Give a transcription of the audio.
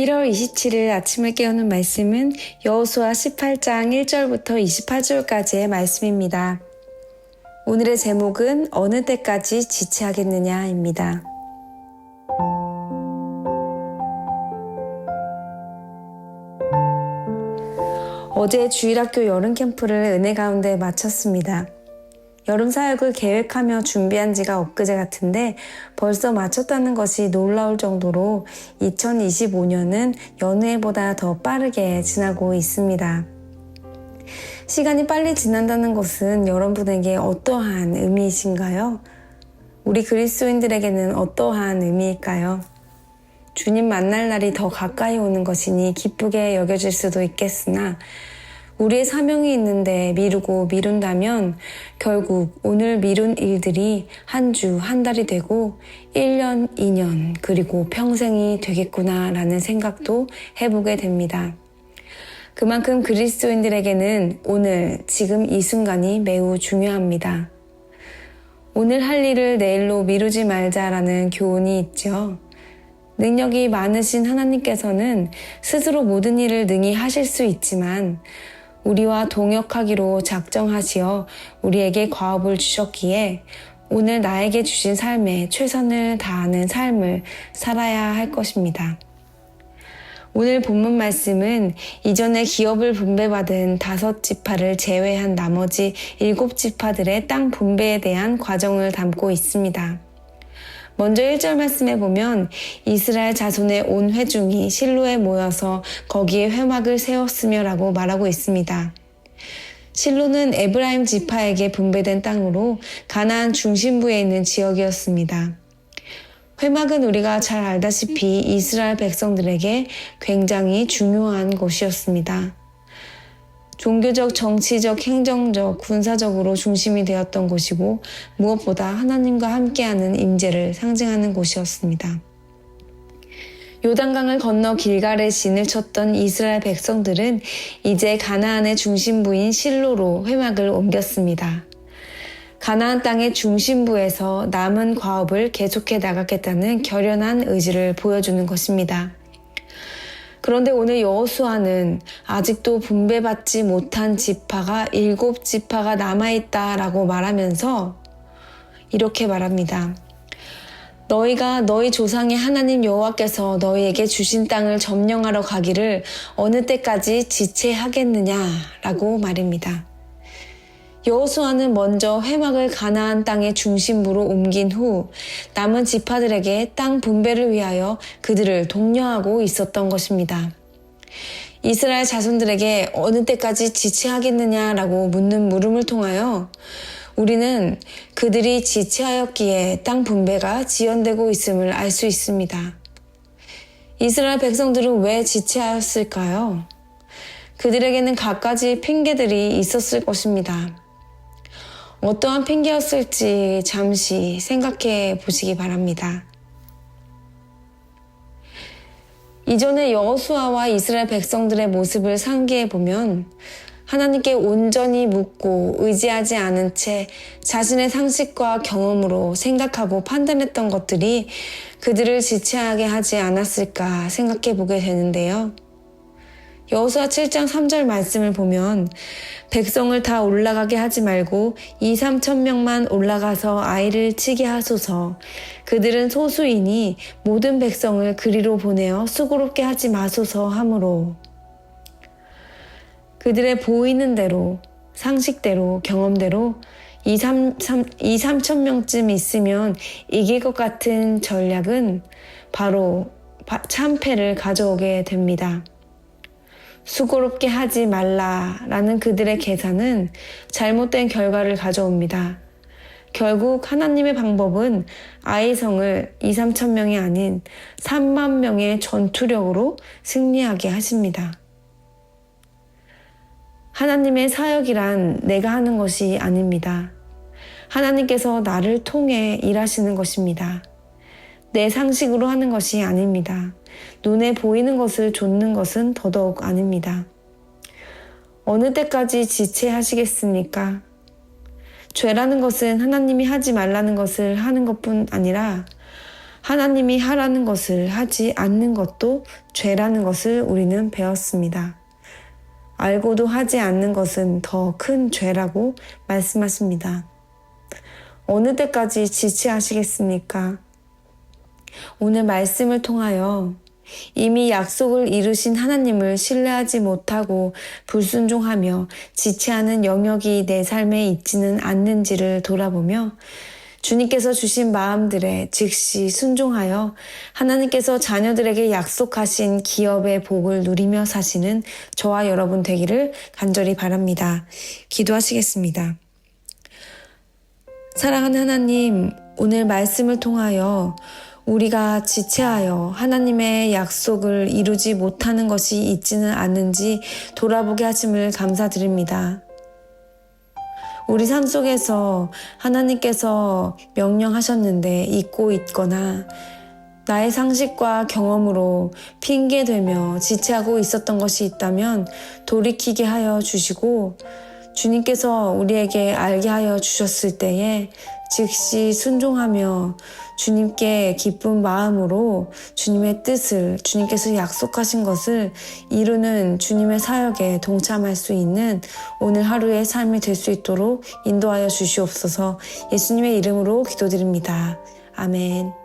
1월 27일 아침을 깨우는 말씀은 여호수아 18장 1절부터 28절까지의 말씀입니다. 오늘의 제목은 어느 때까지 지체하겠느냐입니다. 어제 주일학교 여름 캠프를 은혜 가운데 마쳤습니다. 여름 사역을 계획하며 준비한 지가 엊그제 같은데 벌써 마쳤다는 것이 놀라울 정도로 2025년은 여느 해보다 더 빠르게 지나고 있습니다. 시간이 빨리 지난다는 것은 여러분에게 어떠한 의미이신가요? 우리 그리스도인들에게는 어떠한 의미일까요? 주님 만날 날이 더 가까이 오는 것이니 기쁘게 여겨질 수도 있겠으나 우리의 사명이 있는데 미루고 미룬다면 결국 오늘 미룬 일들이 한 주, 한 달이 되고 1년, 2년, 그리고 평생이 되겠구나라는 생각도 해보게 됩니다. 그만큼 그리스도인들에게는 오늘, 지금 이 순간이 매우 중요합니다. 오늘 할 일을 내일로 미루지 말자라는 교훈이 있죠. 능력이 많으신 하나님께서는 스스로 모든 일을 능히 하실 수 있지만 우리와 동역하기로 작정하시어 우리에게 과업을 주셨기에 오늘 나에게 주신 삶에 최선을 다하는 삶을 살아야 할 것입니다. 오늘 본문 말씀은 이전에 기업을 분배받은 5지파를 제외한 나머지 7지파들의 땅 분배에 대한 과정을 담고 있습니다. 먼저 1절 말씀에 보면 이스라엘 자손의 온 회중이 실로에 모여서 거기에 회막을 세웠으며 라고 말하고 있습니다. 실로는 에브라임 지파에게 분배된 땅으로 가나안 중심부에 있는 지역이었습니다. 회막은 우리가 잘 알다시피 이스라엘 백성들에게 굉장히 중요한 곳이었습니다. 종교적, 정치적, 행정적, 군사적으로 중심이 되었던 곳이고 무엇보다 하나님과 함께하는 임재를 상징하는 곳이었습니다. 요단강을 건너 길갈에 진을 쳤던 이스라엘 백성들은 이제 가나안의 중심부인 실로로 회막을 옮겼습니다. 가나안 땅의 중심부에서 남은 과업을 계속해 나가겠다는 결연한 의지를 보여주는 것입니다. 그런데 오늘 여호수아는 아직도 분배받지 못한 지파가 7지파가 남아있다라고 말하면서 이렇게 말합니다. 너희가 너희 조상의 하나님 여호와께서 너희에게 주신 땅을 점령하러 가기를 어느 때까지 지체하겠느냐라고 말입니다. 여호수아는 먼저 회막을 가나안 땅의 중심부로 옮긴 후 남은 지파들에게 땅 분배를 위하여 그들을 독려하고 있었던 것입니다. 이스라엘 자손들에게 어느 때까지 지체하겠느냐라고 묻는 물음을 통하여 우리는 그들이 지체하였기에 땅 분배가 지연되고 있음을 알 수 있습니다. 이스라엘 백성들은 왜 지체하였을까요? 그들에게는 갖가지 핑계들이 있었을 것입니다. 어떠한 핑계였을지 잠시 생각해 보시기 바랍니다. 이전에 여호수아와 이스라엘 백성들의 모습을 상기해 보면 하나님께 온전히 묻고 의지하지 않은 채 자신의 상식과 경험으로 생각하고 판단했던 것들이 그들을 지체하게 하지 않았을까 생각해 보게 되는데요. 여호수아 7장 3절 말씀을 보면 백성을 다 올라가게 하지 말고 2-3천 명만 올라가서 아이를 치게 하소서. 그들은 소수이니 모든 백성을 그리로 보내어 수고롭게 하지 마소서 하므로 그들의 보이는 대로 상식대로 경험대로 2-3천 명쯤 있으면 이길 것 같은 전략은 바로 참패를 가져오게 됩니다. 수고롭게 하지 말라라는 그들의 계산은 잘못된 결과를 가져옵니다. 결국 하나님의 방법은 아이성을 2-3천 명이 아닌 3만 명의 전투력으로 승리하게 하십니다. 하나님의 사역이란 내가 하는 것이 아닙니다. 하나님께서 나를 통해 일하시는 것입니다. 내 상식으로 하는 것이 아닙니다. 눈에 보이는 것을 좇는 것은 더더욱 아닙니다. 어느 때까지 지체하시겠습니까? 죄라는 것은 하나님이 하지 말라는 것을 하는 것뿐 아니라 하나님이 하라는 것을 하지 않는 것도 죄라는 것을 우리는 배웠습니다. 알고도 하지 않는 것은 더 큰 죄라고 말씀하십니다. 어느 때까지 지체하시겠습니까? 오늘 말씀을 통하여 이미 약속을 이루신 하나님을 신뢰하지 못하고 불순종하며 지체하는 영역이 내 삶에 있지는 않는지를 돌아보며 주님께서 주신 마음들에 즉시 순종하여 하나님께서 자녀들에게 약속하신 기업의 복을 누리며 사시는 저와 여러분 되기를 간절히 바랍니다. 기도하시겠습니다. 사랑하는 하나님, 오늘 말씀을 통하여 우리가 지체하여 하나님의 약속을 이루지 못하는 것이 있지는 않는지 돌아보게 하심을 감사드립니다. 우리 삶 속에서 하나님께서 명령하셨는데 잊고 있거나 나의 상식과 경험으로 핑계대며 지체하고 있었던 것이 있다면 돌이키게 하여 주시고 주님께서 우리에게 알게 하여 주셨을 때에 즉시 순종하며 주님께 기쁜 마음으로 주님의 뜻을, 주님께서 약속하신 것을 이루는 주님의 사역에 동참할 수 있는 오늘 하루의 삶이 될 수 있도록 인도하여 주시옵소서. 예수님의 이름으로 기도드립니다. 아멘.